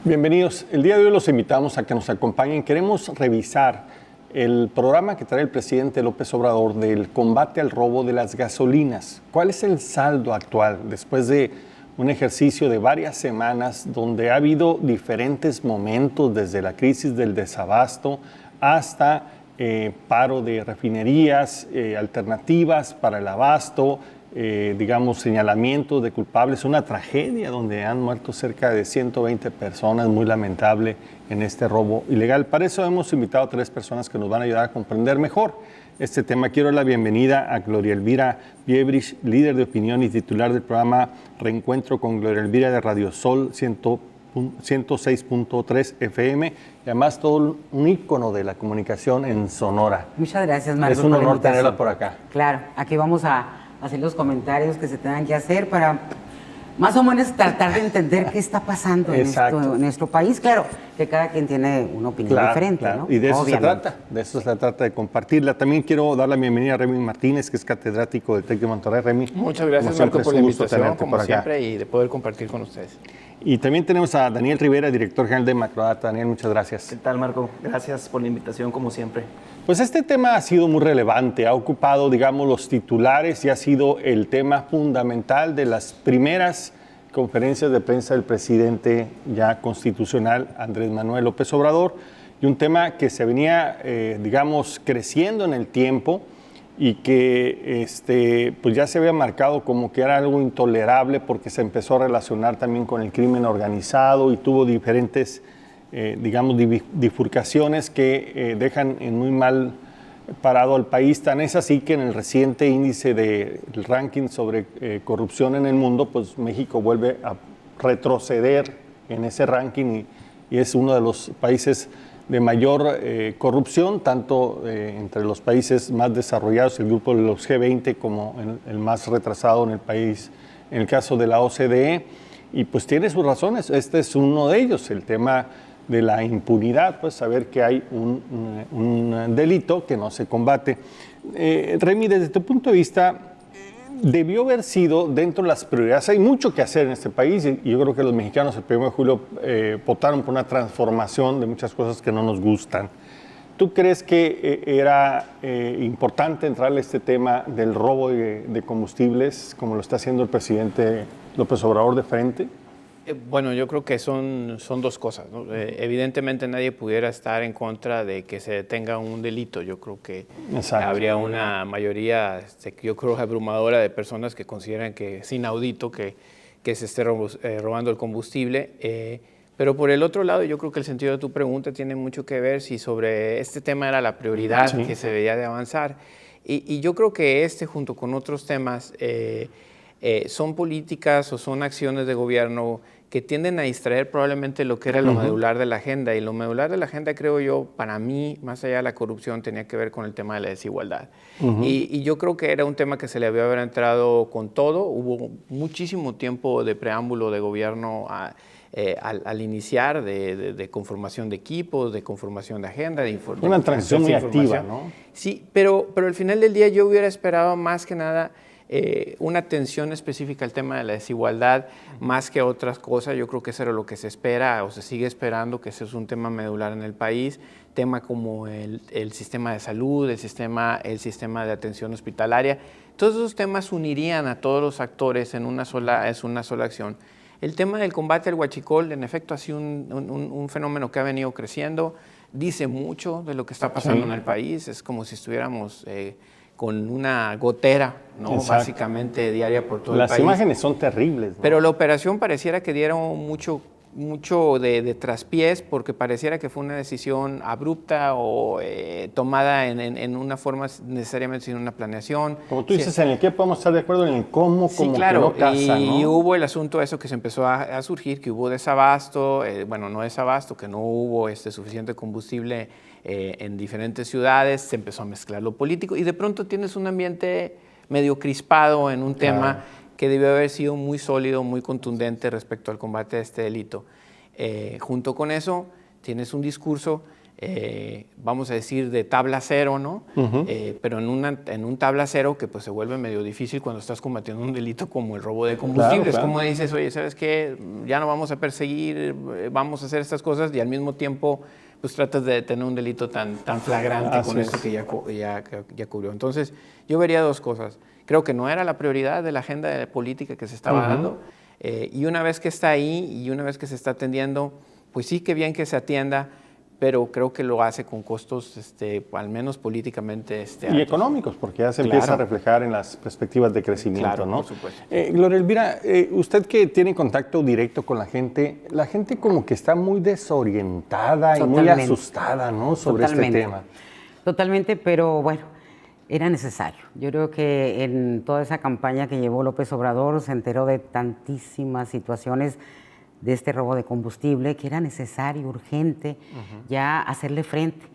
Bienvenidos. El día de hoy los invitamos a que nos acompañen. Queremos revisar el programa que trae el presidente López Obrador del combate al robo de las gasolinas. ¿Cuál es el saldo actual después de un ejercicio de varias semanas donde ha habido diferentes momentos, desde la crisis del desabasto hasta paro de refinerías, alternativas para el abasto, digamos, señalamientos de culpables, una tragedia donde han muerto cerca de 120 personas, muy lamentable en este robo ilegal? Para eso hemos invitado a 3 personas que nos van a ayudar a comprender mejor este tema. Quiero dar la bienvenida a Gloria Elvira Biebrich, líder de opinión y titular del programa Reencuentro con Gloria Elvira de Radio Sol 106.3 FM, y además todo un ícono de la comunicación en Sonora. Muchas gracias, Marco. Es un honor tenerla por acá. Claro, aquí vamos a hacer los comentarios que se tengan que hacer para más o menos tratar de entender qué está pasando en nuestro país. Claro, que cada quien tiene una opinión diferente, ¿no? Y de eso se trata, de compartirla. También quiero dar la bienvenida a Remy Martínez, que es catedrático del TEC de Monterrey. Remy, muchas gracias, Marco, por la invitación, como siempre, y de poder compartir con ustedes. Y también tenemos a Daniel Rivera, director general de Macrodata. Daniel, muchas gracias. ¿Qué tal, Marco? Gracias por la invitación, como siempre. Pues este tema ha sido muy relevante, ha ocupado, digamos, los titulares y ha sido el tema fundamental de las primeras conferencias de prensa del presidente ya constitucional, Andrés Manuel López Obrador, y un tema que se venía, digamos, creciendo en el tiempo y que pues ya se había marcado como que era algo intolerable porque se empezó a relacionar también con el crimen organizado y tuvo diferentes, digamos, bifurcaciones que dejan en muy mal parado al país. Tan es así que en el reciente índice del ranking sobre corrupción en el mundo, pues México vuelve a retroceder en ese ranking y es uno de los países de mayor corrupción, tanto entre los países más desarrollados, el grupo de los G20, como el más retrasado en el país, en el caso de la OCDE. Y pues tiene sus razones, este es uno de ellos, el tema de la impunidad, pues saber que hay un delito que no se combate. Remy, desde tu punto de vista, debió haber sido dentro de las prioridades. Hay mucho que hacer en este país y yo creo que los mexicanos el 1 de julio votaron por una transformación de muchas cosas que no nos gustan. ¿Tú crees que era importante entrarle a este tema del robo de combustibles como lo está haciendo el presidente López Obrador de frente? Bueno, yo creo que son 2 cosas, ¿no? Evidentemente nadie pudiera estar en contra de que se detenga un delito. Yo creo que habría una mayoría, yo creo, abrumadora de personas que consideran que es inaudito que se esté robando el combustible. Pero por el otro lado, yo creo que el sentido de tu pregunta tiene mucho que ver si sobre este tema era la prioridad que se debía de avanzar. Y yo creo que junto con otros temas, son políticas o son acciones de gobierno que tienden a distraer probablemente lo que era lo medular de la agenda. Y lo medular de la agenda, creo yo, para mí, más allá de la corrupción, tenía que ver con el tema de la desigualdad. Y yo creo que era un tema que se le había haber entrado con todo. Hubo muchísimo tiempo de preámbulo de gobierno al iniciar, de conformación de equipos, de conformación de agenda, de información. Una transición muy activa, ¿no? Sí, pero al final del día yo hubiera esperado más que nada una atención específica al tema de la desigualdad más que otras cosas. Yo creo que eso era lo que se espera o se sigue esperando, que ese es un tema medular en el país, tema como el sistema de salud, el sistema de atención hospitalaria. Todos esos temas unirían a todos los actores en una sola acción. El tema del combate al huachicol, en efecto, ha sido un fenómeno que ha venido creciendo, dice mucho de lo que está pasando en el país, es como si estuviéramos con una gotera, ¿no? Básicamente diaria por todo el país. Las imágenes son terribles, ¿no? Pero la operación pareciera que dieron mucho de traspiés, porque pareciera que fue una decisión abrupta o tomada en una forma necesariamente sin una planeación. Como tú dices, en el que podemos estar de acuerdo, en el cómo, sí, como claro, que no casa, y ¿no? hubo el asunto eso que se empezó a surgir, que hubo desabasto, no desabasto, que no hubo suficiente combustible en diferentes ciudades, se empezó a mezclar lo político y de pronto tienes un ambiente medio crispado en un tema que debió haber sido muy sólido, muy contundente respecto al combate de este delito. Junto con eso, tienes un discurso vamos a decir, de tabla cero, ¿no? Pero en un tabla cero que pues se vuelve medio difícil cuando estás combatiendo un delito como el robo de combustibles. Claro. Como dices, oye, ¿sabes qué? Ya no vamos a perseguir, vamos a hacer estas cosas y al mismo tiempo pues tratas de tener un delito tan flagrante con esto que ya cubrió. Entonces, yo vería dos cosas. Creo que no era la prioridad de la agenda política que se estaba dando y una vez que está ahí y una vez que se está atendiendo, pues sí que bien que se atienda, pero creo que lo hace con costos, al menos políticamente altos. Y económicos, porque ya se empieza a reflejar en las perspectivas de crecimiento, claro, ¿no? Por supuesto. Gloria Elvira, usted que tiene contacto directo con la gente como que está muy desorientada y muy asustada, ¿no? Sobre este tema. Totalmente, pero bueno, era necesario. Yo creo que en toda esa campaña que llevó López Obrador se enteró de tantísimas situaciones de este robo de combustible, que era necesario, urgente, ya hacerle frente.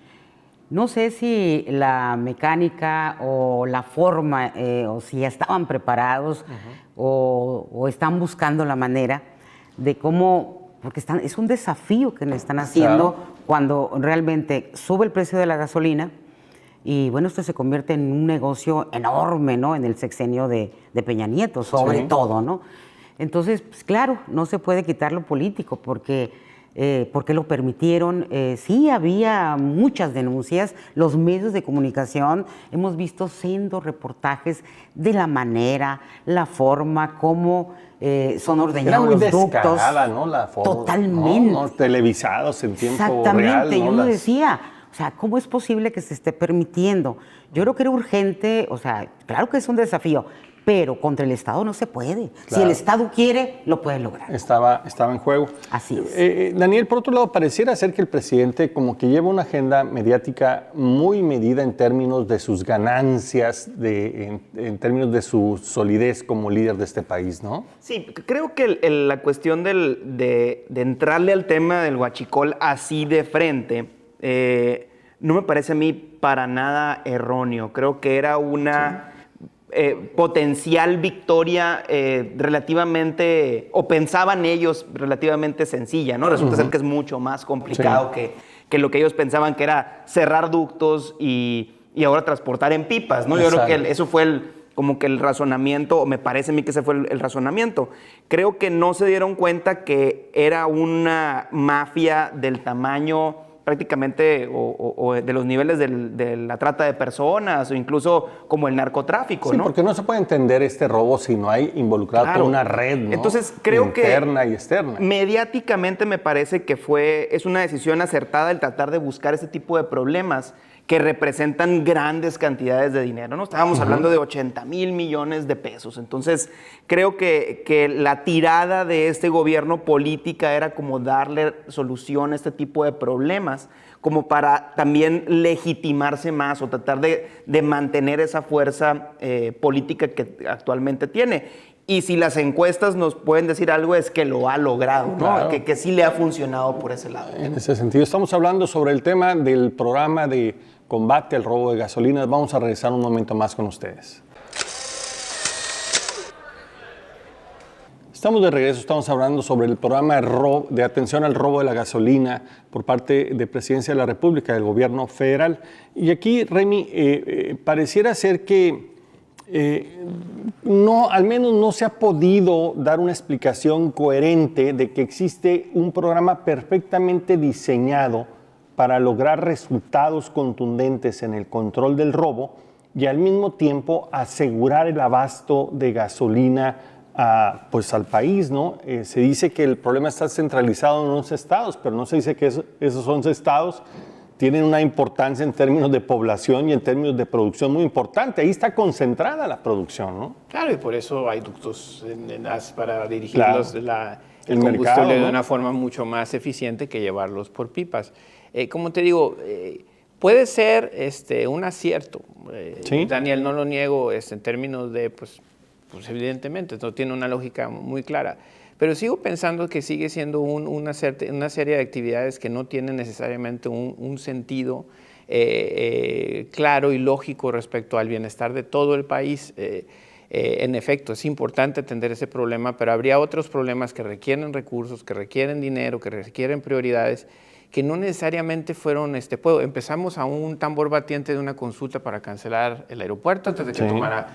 No sé si la mecánica o la forma, o si ya estaban preparados o están buscando la manera de cómo, porque es un desafío que le están haciendo cuando realmente sube el precio de la gasolina y bueno, esto se convierte en un negocio enorme, ¿no? En el sexenio de Peña Nieto, sobre todo, ¿no? Entonces, pues, claro, no se puede quitar lo político porque lo permitieron. Sí, había muchas denuncias. Los medios de comunicación hemos visto sendos reportajes de la manera, la forma, cómo son ordeñados los ductos. ¿No? La forma, totalmente. ¿no? Televisados en tiempo real. Exactamente. ¿no? Yo lo decía. O sea, ¿cómo es posible que se esté permitiendo? Yo creo que era urgente. O sea, claro que es un desafío, pero contra el Estado no se puede. Claro. Si el Estado quiere, lo puede lograr. Estaba en juego. Así es. Daniel, por otro lado, pareciera ser que el presidente como que lleva una agenda mediática muy medida en términos de sus ganancias, en términos de su solidez como líder de este país, ¿no? Sí, creo que la cuestión de entrarle al tema del huachicol así de frente no me parece a mí para nada erróneo. Creo que era una... potencial victoria relativamente, o pensaban ellos relativamente sencilla, ¿no? Resulta ser que es mucho más complicado que lo que ellos pensaban, que era cerrar ductos y ahora transportar en pipas, ¿no? Exacto. Yo creo que eso fue como que el razonamiento, o me parece a mí que ese fue el razonamiento. Creo que no se dieron cuenta que era una mafia del tamaño prácticamente o de los niveles de la trata de personas o incluso como el narcotráfico, sí, ¿no? Porque no se puede entender este robo si no hay involucrado toda una red, ¿no? Entonces creo interna y externa. Mediáticamente me parece que es una decisión acertada el tratar de buscar este tipo de problemas que representan grandes cantidades de dinero, ¿no? Estábamos hablando de 80,000 millones de pesos. Entonces, creo que la tirada de este gobierno política era como darle solución a este tipo de problemas, como para también legitimarse más o tratar de mantener esa fuerza política que actualmente tiene. Y si las encuestas nos pueden decir algo es que lo ha logrado, ¿no? Claro. Que sí le ha funcionado por ese lado. En ese sentido, estamos hablando sobre el tema del programa de combate al robo de gasolinas. Vamos a regresar un momento más con ustedes. Estamos de regreso, estamos hablando sobre el programa de atención al robo de la gasolina por parte de Presidencia de la República, del Gobierno Federal. Y aquí, Remy, pareciera ser que al menos no se ha podido dar una explicación coherente de que existe un programa perfectamente diseñado para lograr resultados contundentes en el control del robo y al mismo tiempo asegurar el abasto de gasolina pues al país, ¿no? Se dice que el problema está centralizado en 11 estados, pero no se dice que esos 11 estados tienen una importancia en términos de población y en términos de producción muy importante. Ahí está concentrada la producción, ¿no? Claro, y por eso hay ductos para dirigir claro. el combustible mercado, ¿no? De una forma mucho más eficiente que llevarlos por pipas. Como te digo, puede ser un acierto. ¿Sí? Daniel, no lo niego en términos de, pues evidentemente, esto tiene una lógica muy clara. Pero sigo pensando que sigue siendo una serie de actividades que no tienen necesariamente un sentido claro y lógico respecto al bienestar de todo el país. En efecto, es importante atender ese problema, pero habría otros problemas que requieren recursos, que requieren dinero, que requieren prioridades, que no necesariamente fueron, empezamos a un tambor batiente de una consulta para cancelar el aeropuerto antes de que tomara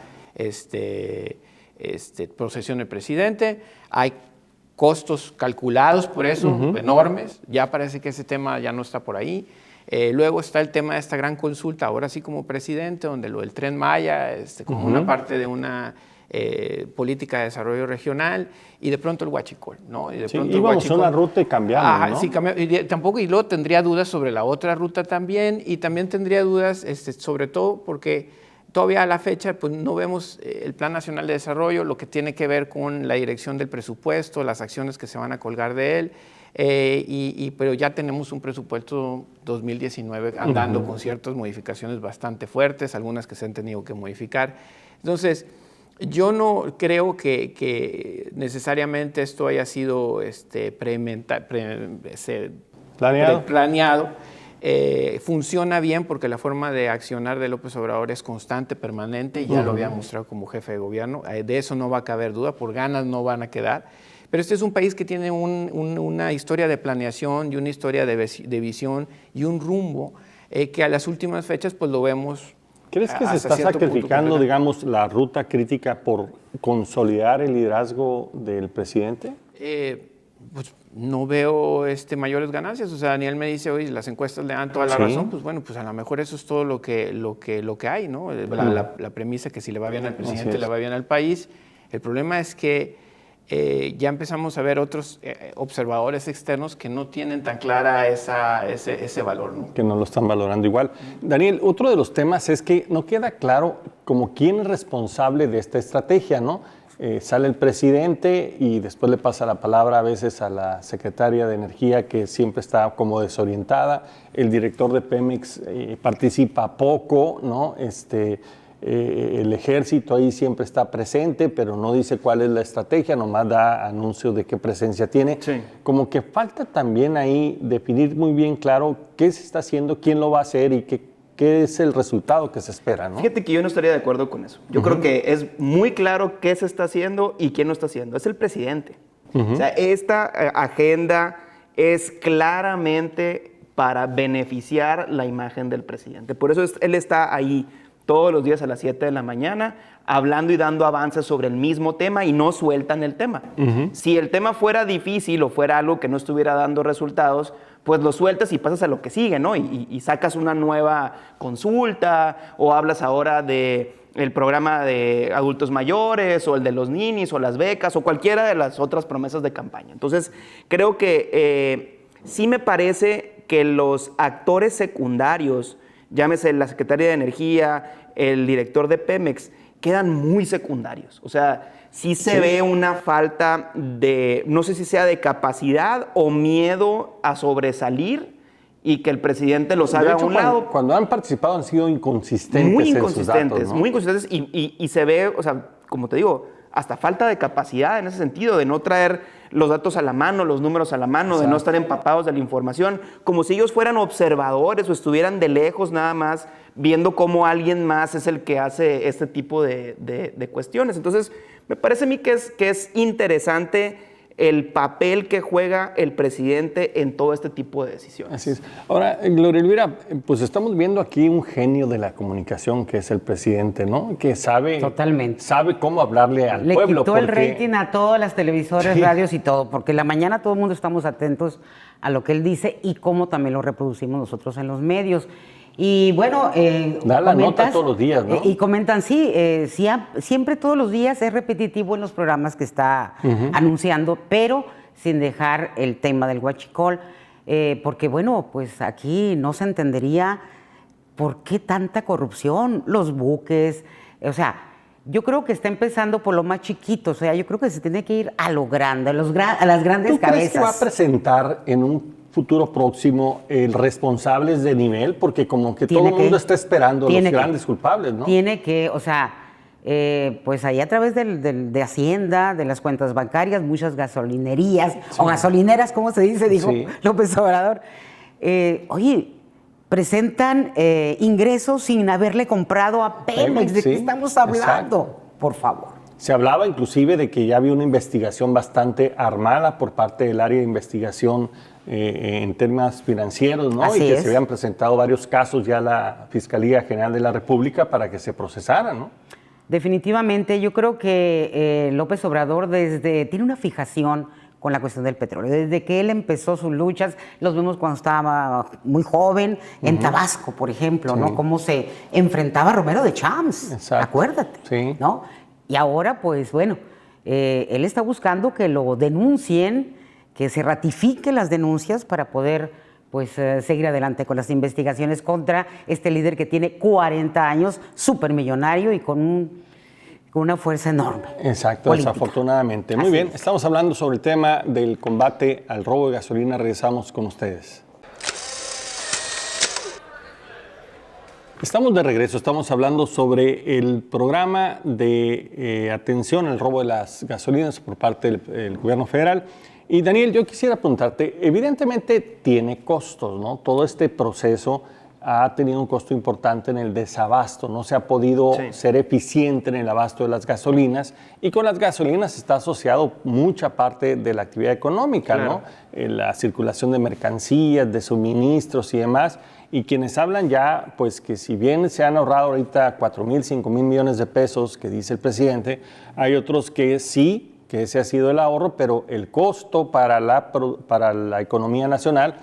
posesión el presidente. Hay costos calculados por eso, enormes. Ya parece que ese tema ya no está por ahí. Luego está el tema de esta gran consulta, ahora sí como presidente, donde lo del Tren Maya, como una parte de una política de desarrollo regional, y de pronto el huachicol, ¿no? Y de pronto íbamos a una ruta y cambiamos, ¿no? Sí, y luego tendría dudas sobre la otra ruta también, y también tendría dudas, sobre todo porque todavía a la fecha pues, no vemos el Plan Nacional de Desarrollo, lo que tiene que ver con la dirección del presupuesto, las acciones que se van a colgar de él, pero ya tenemos un presupuesto 2019 andando con ciertas modificaciones bastante fuertes, algunas que se han tenido que modificar. Entonces, yo no creo que necesariamente esto haya sido planeado. Funciona bien porque la forma de accionar de López Obrador es constante, permanente, y ya lo había mostrado como jefe de gobierno. De eso no va a caber duda, por ganas no van a quedar. Pero este es un país que tiene una historia de planeación y una historia de visión y un rumbo que a las últimas fechas pues lo vemos. ¿Crees que se está sacrificando, digamos, la ruta crítica por consolidar el liderazgo del presidente? Pues no veo mayores ganancias. O sea, Daniel me dice, oye, las encuestas le dan toda la razón. Pues bueno, pues a lo mejor eso es todo lo que hay, ¿no? La premisa que si le va bien al presidente, le va bien al país. El problema es que ya empezamos a ver otros observadores externos que no tienen tan clara ese valor, ¿no? Que no lo están valorando igual. Daniel, otro de los temas es que no queda claro como quién es responsable de esta estrategia, ¿no? Sale el presidente y después le pasa la palabra a veces a la secretaria de Energía, que siempre está como desorientada. El director de Pemex participa poco, ¿no? El ejército ahí siempre está presente, pero no dice cuál es la estrategia, nomás da anuncios de qué presencia tiene. Sí. Como que falta también ahí definir muy bien claro qué se está haciendo, quién lo va a hacer y qué es el resultado que se espera, ¿no? Fíjate que yo no estaría de acuerdo con eso. Yo creo que es muy claro qué se está haciendo y quién no está haciendo. Es el presidente. O sea, esta agenda es claramente para beneficiar la imagen del presidente. Por eso él está ahí todos los días a las 7 de la mañana, hablando y dando avances sobre el mismo tema y no sueltan el tema. Si el tema fuera difícil o fuera algo que no estuviera dando resultados, pues lo sueltas y pasas a lo que sigue, ¿no? Y sacas una nueva consulta o hablas ahora de el programa de adultos mayores o el de los ninis o las becas o cualquiera de las otras promesas de campaña. Entonces, creo que sí me parece que los actores secundarios, llámese la Secretaría de Energía, el director de Pemex, quedan muy secundarios. O sea, sí se ve una falta de, no sé si sea de capacidad o miedo a sobresalir y que el presidente los haga a un lado. Cuando han participado han sido inconsistentes. Muy inconsistentes, en sus datos, ¿no? Muy inconsistentes y se ve, o sea, como te digo, hasta falta de capacidad en ese sentido, de no traer los datos a la mano, los números a la mano, exacto, de no estar empapados de la información, como si ellos fueran observadores o estuvieran de lejos nada más viendo cómo alguien más es el que hace este tipo de cuestiones. Entonces, me parece a mí que es interesante el papel que juega el presidente en todo este tipo de decisiones. Así es. Ahora, Gloria Elvira, pues estamos viendo aquí un genio de la comunicación que es el presidente, ¿no? Que sabe, totalmente, sabe cómo hablarle al pueblo. Le quitó el rating a todas las televisoras, radios y todo, porque en la mañana todo el mundo estamos atentos a lo que él dice y cómo también lo reproducimos nosotros en los medios. Y bueno, da la nota todos los días, ¿no? Y comentan, siempre todos los días es repetitivo en los programas que está anunciando, pero sin dejar el tema del huachicol, porque bueno, pues aquí no se entendería por qué tanta corrupción, los buques, o sea, yo creo que está empezando por lo más chiquito, o sea, yo creo que se tiene que ir a lo grande, a las grandes cabezas. ¿Tú crees que va a presentar en un futuro próximo responsables de nivel? Porque como que todo el mundo está esperando a los grandes culpables, ¿no? Tiene que, o sea, pues ahí a través de Hacienda, de las cuentas bancarias, muchas gasolinerías, o gasolineras, ¿cómo se dice? Dijo López Obrador. Oye, presentan ingresos sin haberle comprado a Pemex. ¿De qué estamos hablando? Exacto. Por favor. Se hablaba inclusive de que ya había una investigación bastante armada por parte del área de investigación en temas financieros, ¿no? Así y que es. se habían presentado varios casos ya a la Fiscalía General de la República para que se procesaran, ¿no? Definitivamente, yo creo que López Obrador tiene una fijación con la cuestión del petróleo. Desde que él empezó sus luchas, los vimos cuando estaba muy joven, en Tabasco, por ejemplo, Sí. ¿no? Cómo se enfrentaba a Romero de Champs, Exacto. acuérdate, Sí. ¿no? Y ahora, pues bueno, él está buscando que lo denuncien, que se ratifiquen las denuncias para poder pues seguir adelante con las investigaciones contra este líder que tiene 40 años, supermillonario y con una fuerza enorme. Exacto, política. Desafortunadamente. Muy Así bien, es. estamos hablando sobre el tema del combate al robo de gasolina. Regresamos con ustedes. Estamos de regreso, estamos hablando sobre el programa de atención al robo de las gasolinas por parte del gobierno federal. Y Daniel, yo quisiera preguntarte, evidentemente tiene costos, ¿no? Todo este proceso ha tenido un costo importante en el desabasto, no se ha podido ser eficiente en el abasto de las gasolinas, y con las gasolinas está asociado mucha parte de la actividad económica, Claro. ¿no? La circulación de mercancías, de suministros y demás, y quienes hablan ya, pues que si bien se han ahorrado ahorita 4,000, 5,000 millones de pesos, que dice el presidente, hay otros que sí, que ese ha sido el ahorro, pero el costo para la economía nacional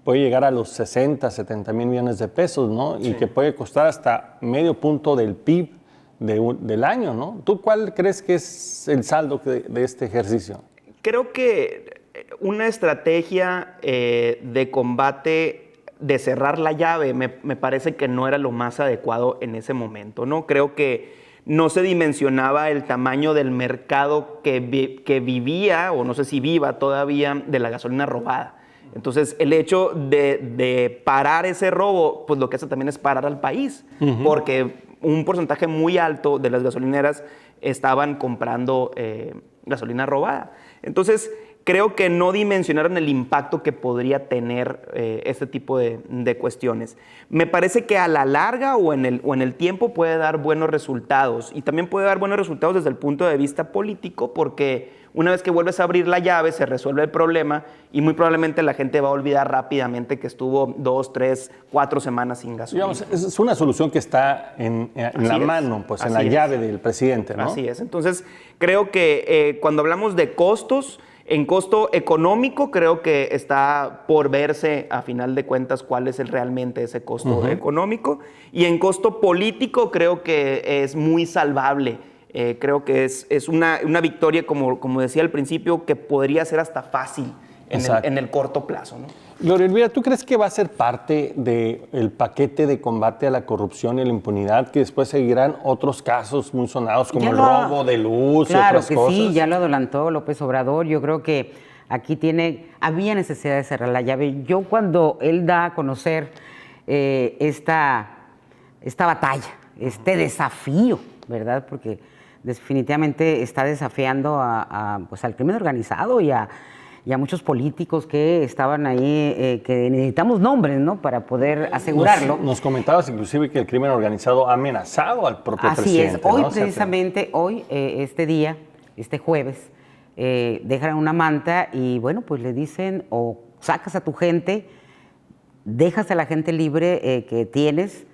puede llegar a los 60, 70 mil millones de pesos, ¿no? Y que puede costar hasta medio punto del PIB del año, ¿no? ¿Tú cuál crees que es el saldo de este ejercicio? Creo que una estrategia de combate, de cerrar la llave, me parece que no era lo más adecuado en ese momento, ¿no? Creo que no se dimensionaba el tamaño del mercado que vivía, o no sé si viva todavía, de la gasolina robada. Entonces, el hecho de parar ese robo, pues lo que hace también es parar al país, porque un porcentaje muy alto de las gasolineras estaban comprando gasolina robada. Entonces, creo que no dimensionaron el impacto que podría tener este tipo de cuestiones. Me parece que a la larga o en el tiempo puede dar buenos resultados, y también puede dar buenos resultados desde el punto de vista político, porque una vez que vuelves a abrir la llave se resuelve el problema, y muy probablemente la gente va a olvidar rápidamente que estuvo 2, 3, 4 semanas sin gasolina. Digamos, es una solución que está en la mano, pues en la llave del presidente, ¿no? Así es. Entonces, creo que cuando hablamos de costos, en costo económico, creo que está por verse a final de cuentas cuál es realmente ese costo económico. Y en costo político, creo que es muy salvable. Creo que es una victoria, como decía al principio, que podría ser hasta fácil en el corto plazo, ¿no? Gloria Elvira, ¿tú crees que va a ser parte del paquete de combate a la corrupción y la impunidad, que después seguirán otros casos muy sonados como el robo de luz y otras cosas? Claro que sí, ya lo adelantó López Obrador. Yo creo que aquí había necesidad de cerrar la llave. Yo cuando él da a conocer esta batalla, este desafío, ¿verdad? Porque definitivamente está desafiando pues al crimen organizado y a muchos políticos que estaban ahí, que necesitamos nombres, ¿no? Para poder asegurarlo. Nos comentabas inclusive que el crimen organizado ha amenazado al propio presidente. Así es. Hoy, ¿no? precisamente, este jueves, dejan una manta y, bueno, pues le dicen, o sacas a tu gente, dejas a la gente libre que tienes,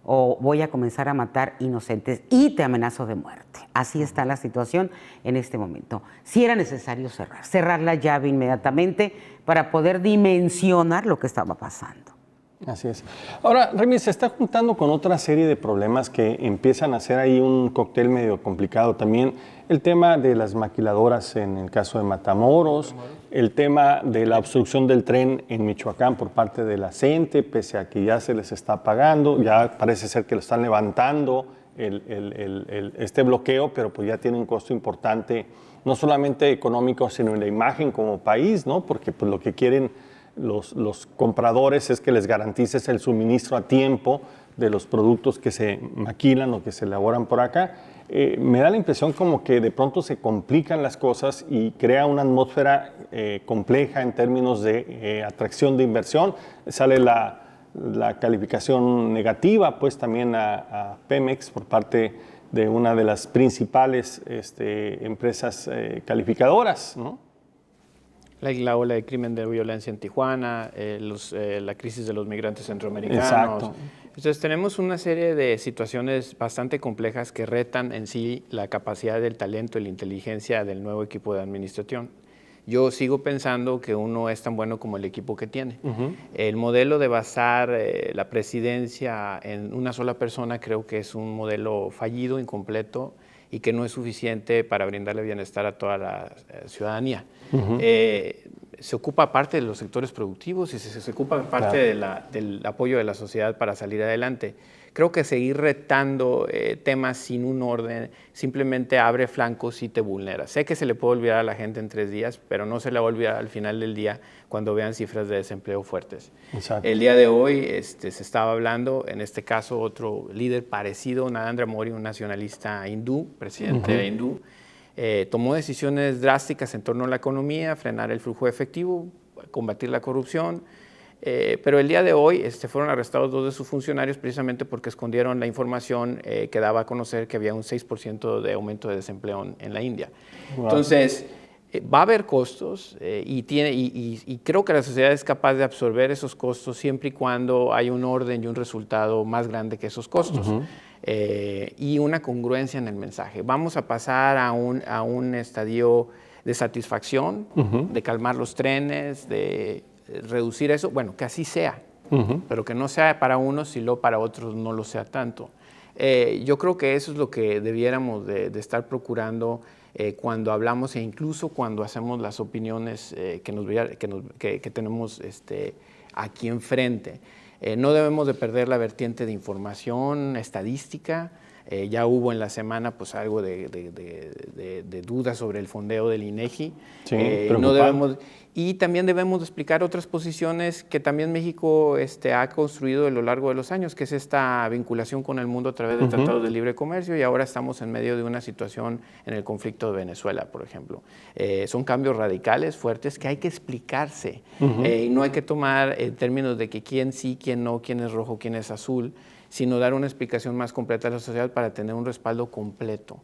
o voy a comenzar a matar inocentes y te amenazo de muerte. Así está la situación en este momento. Sí era necesario cerrar la llave inmediatamente para poder dimensionar lo que estaba pasando. Así es. Ahora, Remy, se está juntando con otra serie de problemas que empiezan a ser ahí un cóctel medio complicado también. El tema de las maquiladoras en el caso de Matamoros, el tema de la obstrucción del tren en Michoacán por parte de la CENTE, pese a que ya se les está pagando, ya parece ser que lo están levantando este bloqueo, pero pues ya tiene un costo importante, no solamente económico, sino en la imagen como país, ¿no? Porque pues lo que quieren los compradores es que les garantices el suministro a tiempo de los productos que se maquilan o que se elaboran por acá. Me da la impresión como que de pronto se complican las cosas y crea una atmósfera compleja en términos de atracción de inversión. Sale la calificación negativa pues también a Pemex por parte de una de las principales empresas calificadoras, ¿no? La ola de crimen de violencia en Tijuana, la crisis de los migrantes centroamericanos. Exacto. Entonces tenemos una serie de situaciones bastante complejas que retan en sí la capacidad del talento y la inteligencia del nuevo equipo de administración. Yo sigo pensando que uno es tan bueno como el equipo que tiene. El modelo de basar la presidencia en una sola persona creo que es un modelo fallido, incompleto y que no es suficiente para brindarle bienestar a toda la ciudadanía. Se ocupa parte de los sectores productivos y se ocupa parte del apoyo de la sociedad para salir adelante. Creo que seguir retando temas sin un orden simplemente abre flancos y te vulnera. Sé que se le puede olvidar a la gente en 3 días, pero no se le va a olvidar al final del día cuando vean cifras de desempleo fuertes. Exacto. El día de hoy se estaba hablando, en este caso otro líder parecido, Narendra Modi, un nacionalista hindú, presidente hindú, tomó decisiones drásticas en torno a la economía, frenar el flujo de efectivo, combatir la corrupción. Pero el día de hoy fueron arrestados 2 de sus funcionarios precisamente porque escondieron la información que daba a conocer que había un 6% de aumento de desempleo en la India. Wow. Entonces, va a haber costos y creo que la sociedad es capaz de absorber esos costos siempre y cuando hay un orden y un resultado más grande que esos costos. Y una congruencia en el mensaje. Vamos a pasar a un estadio de satisfacción, de calmar los trenes, de reducir eso, bueno, que así sea, pero que no sea para unos y luego para otros no lo sea tanto. Yo creo que eso es lo que debiéramos de estar procurando cuando hablamos e incluso cuando hacemos las opiniones que tenemos aquí enfrente. No debemos de perder la vertiente de información estadística. Ya hubo en la semana pues algo de dudas sobre el fondeo del INEGI. Sí, no debemos, y también debemos de explicar otras posiciones que también México ha construido a lo largo de los años, que es esta vinculación con el mundo a través de tratados de libre comercio, y ahora estamos en medio de una situación en el conflicto de Venezuela, por ejemplo. Son cambios radicales, fuertes, que hay que explicarse. Y no hay que tomar en términos de que quién sí, quién no, quién es rojo, quién es azul, sino dar una explicación más completa a la sociedad para tener un respaldo completo.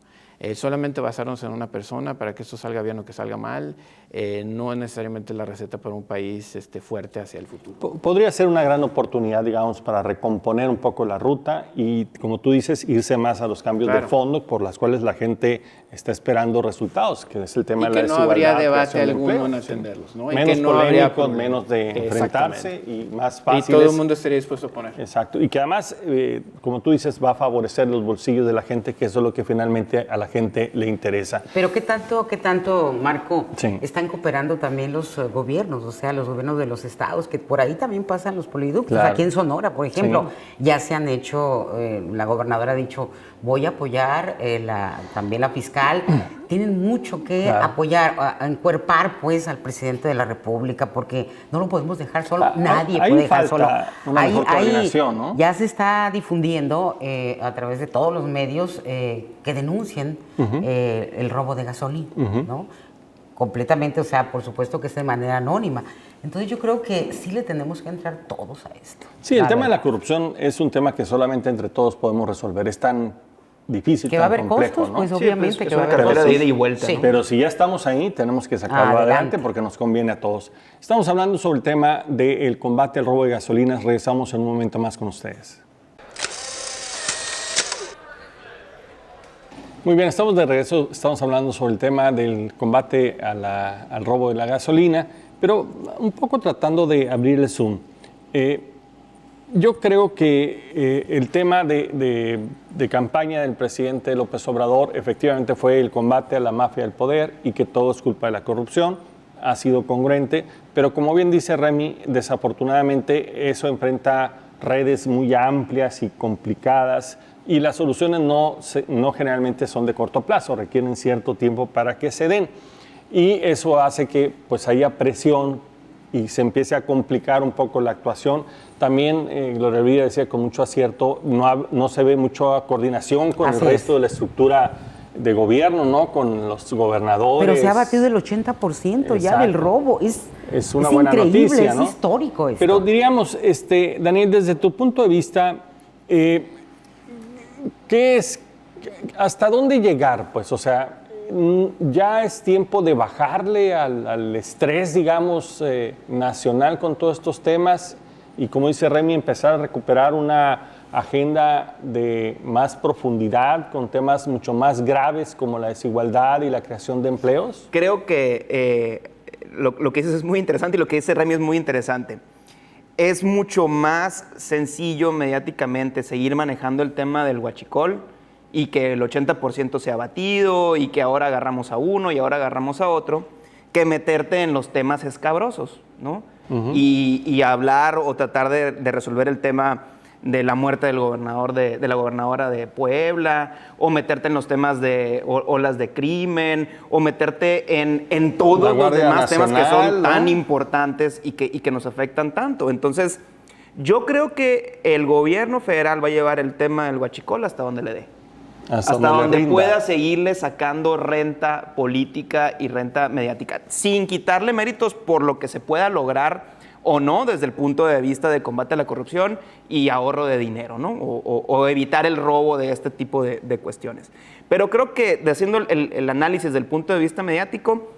Solamente basarnos en una persona para que esto salga bien o que salga mal, no es necesariamente la receta para un país fuerte hacia el futuro. Podría ser una gran oportunidad, digamos, para recomponer un poco la ruta y, como tú dices, irse más a los cambios de fondo por las cuales la gente está esperando resultados, que es el tema de la desigualdad. Y que no habría debate alguno en atenderlos, ¿no? Menos polémicos, menos de enfrentarse y más fáciles. Y todo el mundo estaría dispuesto a poner. Exacto. Y que además, como tú dices, va a favorecer los bolsillos de la gente, que eso es lo que finalmente a la gente le interesa. Pero ¿qué tanto, Marco, sí, están cooperando también los gobiernos? O sea, los gobiernos de los estados, que por ahí también pasan los poliductos. Claro. Aquí en Sonora, por ejemplo, ya se han hecho, la gobernadora ha dicho, voy a apoyar también la fiscal. Tienen mucho que apoyar, encuerpar pues al presidente de la República, porque no lo podemos dejar solo, nadie puede dejar solo. Una mejor coordinación, ¿no? Ya se está difundiendo a través de todos los medios que denuncien el robo de gasolina, ¿no? Completamente, o sea, por supuesto que es de manera anónima. Entonces yo creo que sí le tenemos que entrar todos a esto. Sí, el tema de la corrupción es un tema que solamente entre todos podemos resolver. Es tan difícil, que tan va a haber complejo, costos, ¿no? pues obviamente pues, que va a haber carrera costos. de ida y vuelta. Sí. ¿no? Pero si ya estamos ahí, tenemos que sacarlo adelante porque nos conviene a todos. Estamos hablando sobre el tema del combate al robo de gasolinas. Regresamos en un momento más con ustedes. Muy bien, estamos de regreso. Estamos hablando sobre el tema del combate al robo de la gasolina, pero un poco tratando de abrir el zoom. Yo creo que el tema de campaña del presidente López Obrador efectivamente fue el combate a la mafia del poder y que todo es culpa de la corrupción. Ha sido congruente, pero como bien dice Remy, desafortunadamente eso enfrenta redes muy amplias y complicadas y las soluciones no generalmente son de corto plazo, requieren cierto tiempo para que se den. Y eso hace que pues haya presión y se empiece a complicar un poco la actuación. También, Gloria Elvira decía con mucho acierto, no se ve mucha coordinación con el resto de la estructura de gobierno, ¿no? Con los gobernadores. Pero se ha batido el 80% ya del robo. Es una buena increíble, noticia, ¿no? Es histórico esto. Pero diríamos, Daniel, desde tu punto de vista, ¿qué es, hasta dónde llegar? Pues, o sea, ya es tiempo de bajarle al estrés, digamos, nacional con todos estos temas y, como dice Remy, empezar a recuperar una agenda de más profundidad con temas mucho más graves como la desigualdad y la creación de empleos? Creo que lo que dices es muy interesante y lo que dice Remy es muy interesante. Es mucho más sencillo mediáticamente seguir manejando el tema del huachicol y que el 80% sea batido y que ahora agarramos a uno y ahora agarramos a otro, que meterte en los temas escabrosos, ¿no? Y hablar o tratar de resolver el tema de la muerte del gobernador de la gobernadora de Puebla, o meterte en los temas de olas de crimen, o meterte en todos los demás temas que son tan importantes y que nos afectan tanto. Entonces, yo creo que el gobierno federal va a llevar el tema del huachicol hasta donde le dé. Hasta donde pueda seguirle sacando renta política y renta mediática, sin quitarle méritos por lo que se pueda lograr o no desde el punto de vista de combate a la corrupción y ahorro de dinero, ¿no? O evitar el robo de este tipo de cuestiones. Pero creo que haciendo el análisis desde el punto de vista mediático,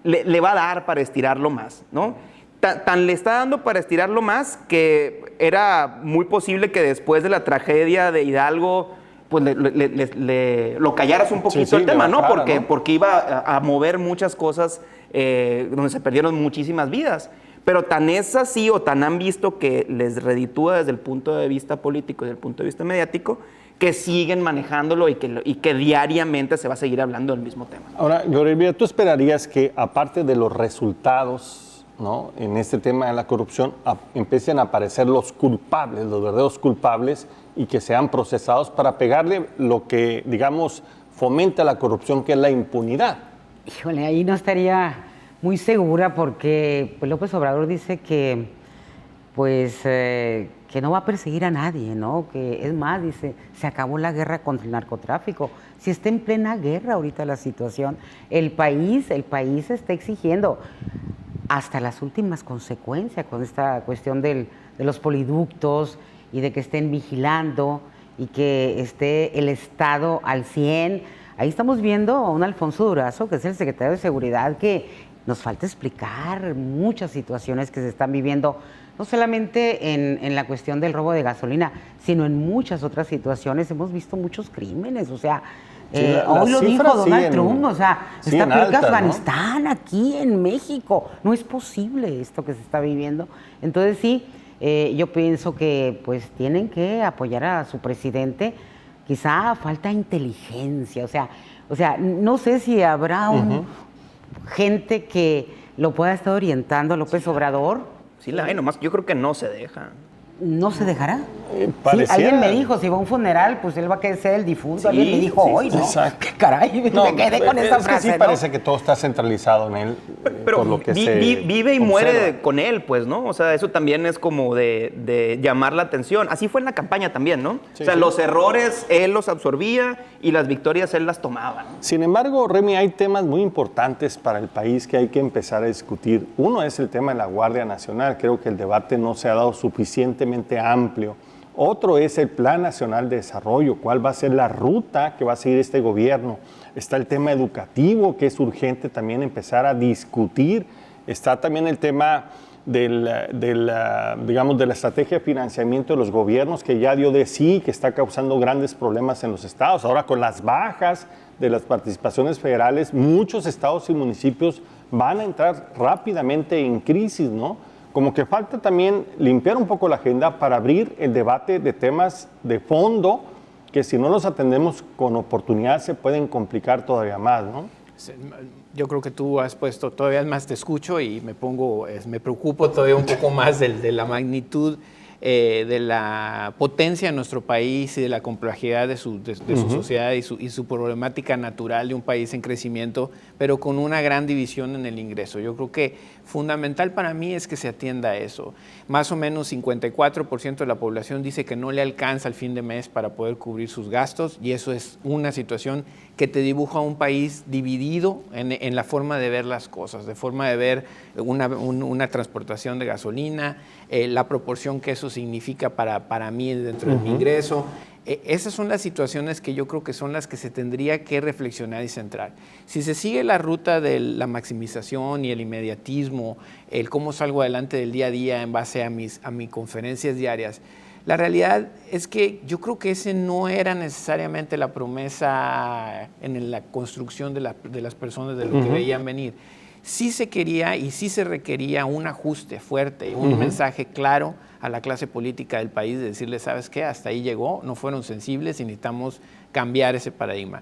le va a dar para estirarlo más, ¿no? Tan le está dando para estirarlo más que era muy posible que después de la tragedia de Hidalgo pues lo callaras un poquito el tema, ¿no? Porque iba a mover muchas cosas donde se perdieron muchísimas vidas. Pero tan es así o tan han visto que les reditúa desde el punto de vista político y desde el punto de vista mediático, que siguen manejándolo y que diariamente se va a seguir hablando del mismo tema. Ahora, Gloria, ¿tú esperarías que, aparte de los resultados, ¿no?, en este tema de la corrupción, empiecen a aparecer los culpables, los verdaderos culpables, y que sean procesados para pegarle lo que, digamos, fomenta la corrupción, que es la impunidad? Híjole, ahí no estaría muy segura porque pues, López Obrador dice que, pues, que no va a perseguir a nadie, ¿no? Que es más, dice, se acabó la guerra contra el narcotráfico. Si está en plena guerra ahorita la situación, el país está exigiendo hasta las últimas consecuencias con esta cuestión de los poliductos y de que estén vigilando y que esté el Estado al 100. Ahí estamos viendo a un Alfonso Durazo, que es el secretario de Seguridad, que nos falta explicar muchas situaciones que se están viviendo, no solamente en la cuestión del robo de gasolina, sino en muchas otras situaciones. Hemos visto muchos crímenes, o sea, hoy lo dijo Donald Trump, o sea, está peor que Afganistán, ¿no?, aquí en México. No es posible esto que se está viviendo. Entonces sí, yo pienso que pues tienen que apoyar a su presidente. Quizá falta inteligencia, o sea, no sé si habrá gente que lo pueda estar orientando a López Obrador. Sí, la hay, nomás yo creo que no se deja. ¿No se dejará? Sí, alguien me dijo, si va a un funeral, pues él va a ser el difunto. Sí, alguien me dijo hoy, ¿no? Exacto. ¿Qué caray? No, me quedé con esa frase, que sí, ¿no? Parece que todo está centralizado en él. Pero por lo que vive y muere con él, pues, ¿no? O sea, eso también es como de llamar la atención. Así fue en la campaña también, ¿no? Sí, o sea, los errores él los absorbía y las victorias él las tomaba, ¿no? Sin embargo, Remy, hay temas muy importantes para el país que hay que empezar a discutir. Uno es el tema de la Guardia Nacional. Creo que el debate no se ha dado suficientemente amplio. Otro es el Plan Nacional de Desarrollo, cuál va a ser la ruta que va a seguir este gobierno. Está el tema educativo, que es urgente también empezar a discutir. Está también el tema digamos, de la estrategia de financiamiento de los gobiernos, que ya dio de sí, que está causando grandes problemas en los estados. Ahora, con las bajas de las participaciones federales, muchos estados y municipios van a entrar rápidamente en crisis, ¿no? Como que falta también limpiar un poco la agenda para abrir el debate de temas de fondo que, si no los atendemos con oportunidad, se pueden complicar todavía más, ¿no? Yo creo que tú has puesto, todavía más te escucho y me preocupo todavía un poco más de la magnitud, de la potencia de nuestro país y de la complejidad de su sociedad y su problemática natural de un país en crecimiento, pero con una gran división en el ingreso. Yo creo que fundamental para mí es que se atienda a eso. Más o menos 54% de la población dice que no le alcanza al fin de mes para poder cubrir sus gastos, y eso es una situación que te dibuja un país dividido en la forma de ver las cosas, de forma de ver una transportación de gasolina, la proporción que eso significa para mí dentro de mi ingreso, Esas son las situaciones que yo creo que son las que se tendría que reflexionar y centrar. Si se sigue la ruta de la maximización y el inmediatismo, el cómo salgo adelante del día a día en base a mis conferencias diarias, la realidad es que yo creo que ese no era necesariamente la promesa en la construcción de las personas de lo que veían venir. Sí se quería y sí se requería un ajuste fuerte, un mensaje claro a la clase política del país de decirle, ¿sabes qué? Hasta ahí llegó, no fueron sensibles y necesitamos cambiar ese paradigma.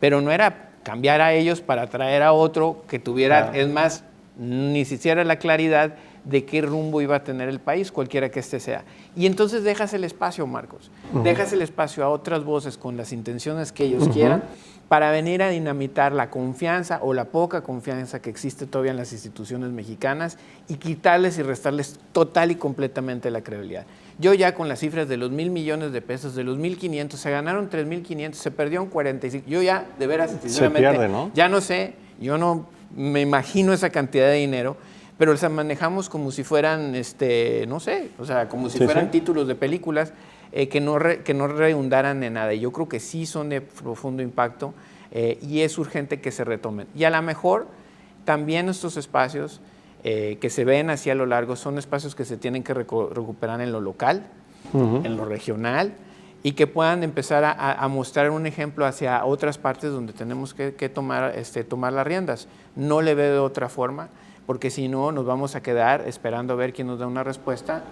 Pero no era cambiar a ellos para traer a otro que tuviera, es más, ni siquiera la claridad de qué rumbo iba a tener el país, cualquiera que este sea. Y entonces dejas el espacio, Marcos, dejas el espacio a otras voces con las intenciones que ellos quieran para venir a dinamitar la confianza o la poca confianza que existe todavía en las instituciones mexicanas y quitarles y restarles total y completamente la credibilidad. Yo ya con las cifras de los 1,000 millones de pesos, de los 1,500, se ganaron 3,500, se perdieron 45. Yo ya, de veras, sinceramente, se pierde, ¿no? Ya no sé, yo no me imagino esa cantidad de dinero, pero las manejamos como si fueran, no sé, o sea, como si fueran títulos de películas que no redundaran en nada. Y yo creo que sí son de profundo impacto y es urgente que se retomen. Y a lo mejor también estos espacios que se ven hacia lo largo son espacios que se tienen que recuperar en lo local, en lo regional, y que puedan empezar a mostrar un ejemplo hacia otras partes donde tenemos que tomar las riendas. No le veo de otra forma, porque si no nos vamos a quedar esperando a ver quién nos da una respuesta.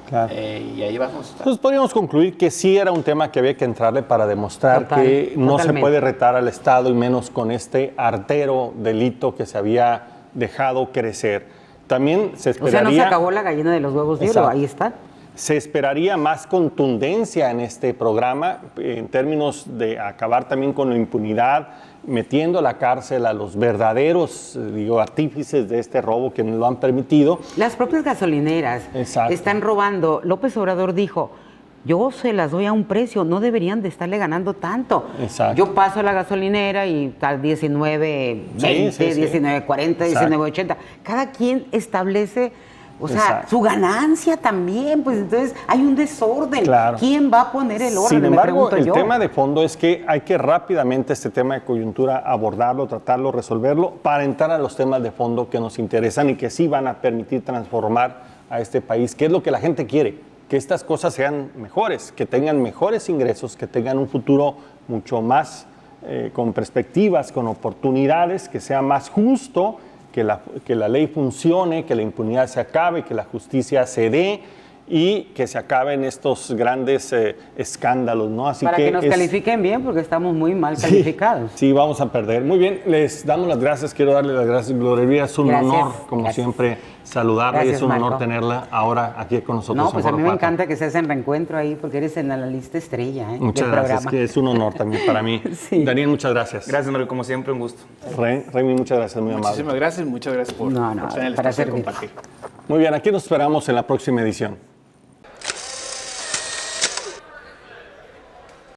Claro. Y ahí vamos a estar. Entonces podríamos concluir que sí era un tema que había que entrarle para demostrar que no se puede retar al Estado, y menos con este artero delito que se había dejado crecer. También se esperaría... O sea, no se acabó la gallina de los huevos de oro, ahí está. Se esperaría más contundencia en este programa en términos de acabar también con la impunidad, metiendo a la cárcel a los verdaderos, artífices de este robo que nos lo han permitido. Las propias gasolineras están robando. López Obrador dijo, yo se las doy a un precio, no deberían de estarle ganando tanto. Exacto. Yo paso a la gasolinera y está 19.20, 19.40, 19.80. Cada quien establece... O sea, su ganancia también, pues entonces hay un desorden. Claro. ¿Quién va a poner el orden? Sin embargo, el tema de fondo es que hay que rápidamente este tema de coyuntura abordarlo, tratarlo, resolverlo, para entrar a los temas de fondo que nos interesan y que sí van a permitir transformar a este país, que es lo que la gente quiere, que estas cosas sean mejores, que tengan mejores ingresos, que tengan un futuro mucho más con perspectivas, con oportunidades, que sea más justo, que la ley funcione, que la impunidad se acabe, que la justicia se dé y que se acaben estos grandes escándalos, ¿no? Así para que nos califiquen bien, porque estamos muy mal calificados. Sí, vamos a perder. Muy bien, les damos las gracias. Quiero darle las gracias, Gloria Elvira. Es un honor, como siempre, saludarla, y es un honor tenerla ahora aquí con nosotros. No, pues a mí me encanta que seas en Reencuentro ahí, porque eres en la lista estrella. Muchas gracias, que es un honor también para mí. Daniel, muchas gracias. Gracias, Mario, como siempre, un gusto. Remy, muchas gracias, muy amable. Muchísimas gracias, muchas gracias por tener el espacio de compartir. Muy bien, aquí nos esperamos en la próxima edición.